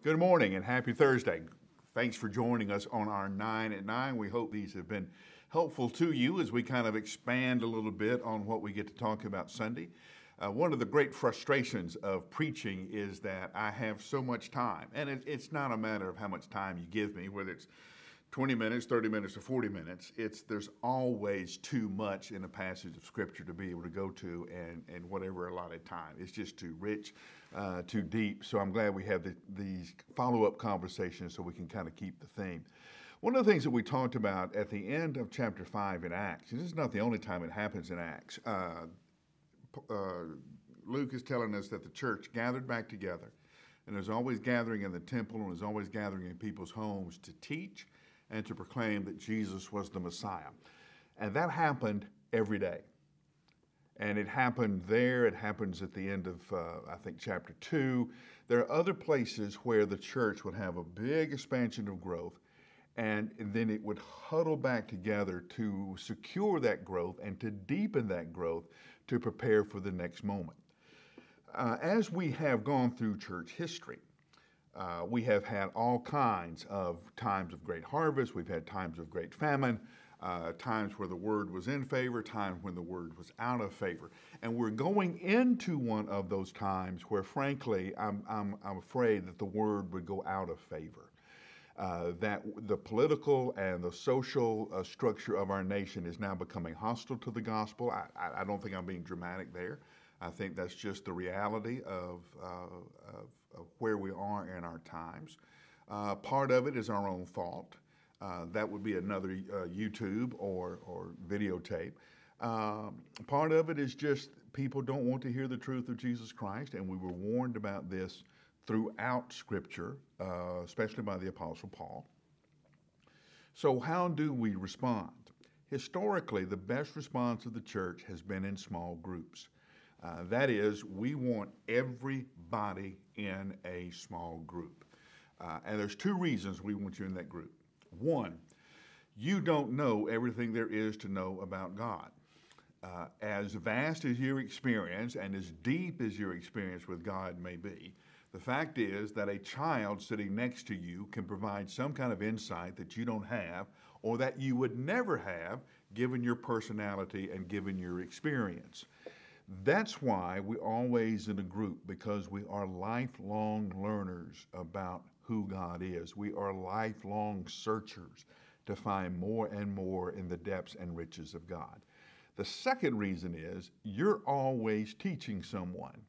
Good morning and happy Thursday. Thanks for joining us on our 9 at 9. We hope these have been helpful to you as we kind of expand a little bit on what we get to talk about Sunday. One of the great frustrations of preaching is that I have so much time, and it's not a matter of how much time you give me, whether it's 20 minutes, 30 minutes, or 40 minutes. There's always too much in a passage of Scripture to be able to go to and whatever allotted time. It's just too rich, too deep. So I'm glad we have these follow-up conversations so we can kind of keep the theme. One of the things that we talked about at the end of chapter 5 in Acts, and this is not the only time it happens in Acts, Luke is telling us that the church gathered back together, and there's always gathering in the temple, and there's always gathering in people's homes to teach and to proclaim that Jesus was the Messiah. And that happened every day. And it happened there. It happens at the end of, I think, chapter 2. There are other places where the church would have a big expansion of growth, and then it would huddle back together to secure that growth and to deepen that growth to prepare for the next moment. As we have gone through church history, we have had all kinds of times of great harvest. We've had times of great famine, times where the word was in favor, times when the word was out of favor. And we're going into one of those times where, frankly, I'm afraid that the word would go out of favor. That the political and the social structure of our nation is now becoming hostile to the gospel. I don't think I'm being dramatic there. I think that's just the reality of where we are in our times. Part of it is our own fault. That would be another YouTube or videotape. Part of it is just people don't want to hear the truth of Jesus Christ, and we were warned about this throughout Scripture, especially by the Apostle Paul. So how do we respond? Historically, the best response of the church has been in small groups. That is, we want everybody in a small group. And there's two reasons we want you in that group. One, you don't know everything there is to know about God. As vast as your experience and as deep as your experience with God may be, the fact is that a child sitting next to you can provide some kind of insight that you don't have or that you would never have given your personality and given your experience. That's why we're always in a group, because we are lifelong learners about who God is. We are lifelong searchers to find more and more in the depths and riches of God. The second reason is you're always teaching someone.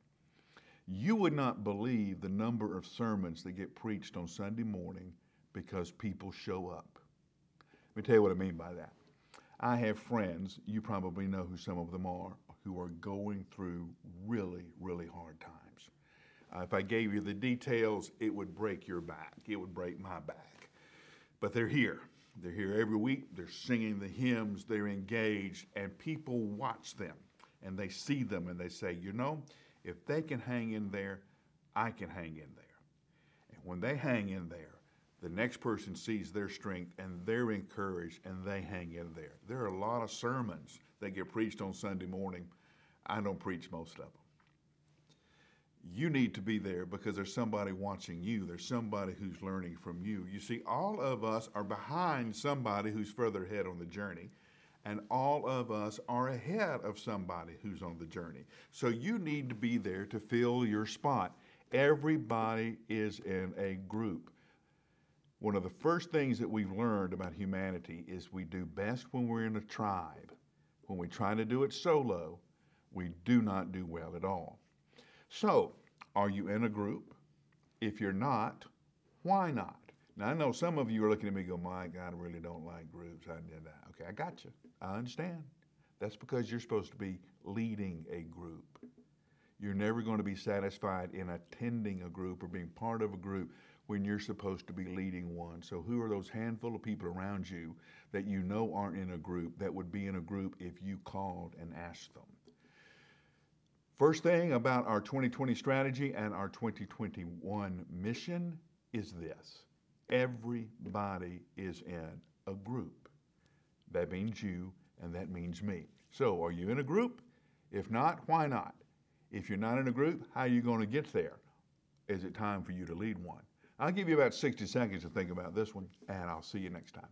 You would not believe the number of sermons that get preached on Sunday morning because people show up. Let me tell you what I mean by that. I have friends, you probably know who some of them are, who are going through really, really hard times. If I gave you the details, it would break your back. It would break my back. But they're here. They're here every week. They're singing the hymns. They're engaged. And people watch them. And they see them and they say, you know, if they can hang in there, I can hang in there. And when they hang in there, the next person sees their strength and they're encouraged and they hang in there. There are a lot of sermons that get preached on Sunday morning. I don't preach most of them. You need to be there because there's somebody watching you. There's somebody who's learning from you. You see, all of us are behind somebody who's further ahead on the journey, and all of us are ahead of somebody who's on the journey. So you need to be there to fill your spot. Everybody is in a group. One of the first things that we've learned about humanity is we do best when we're in a tribe. When we try to do it solo, we do not do well at all. So, are you in a group? If you're not, why not? Now, I know some of you are looking at me and go, my God, I really don't like groups. I did that. Okay, I got you. I understand. That's because you're supposed to be leading a group. You're never going to be satisfied in attending a group or being part of a group when you're supposed to be leading one. So who are those handful of people around you that you know aren't in a group that would be in a group if you called and asked them? First thing about our 2020 strategy and our 2021 mission is this. Everybody is in a group. That means you and that means me. So are you in a group? If not, why not? If you're not in a group, how are you going to get there? Is it time for you to lead one? I'll give you about 60 seconds to think about this one, and I'll see you next time.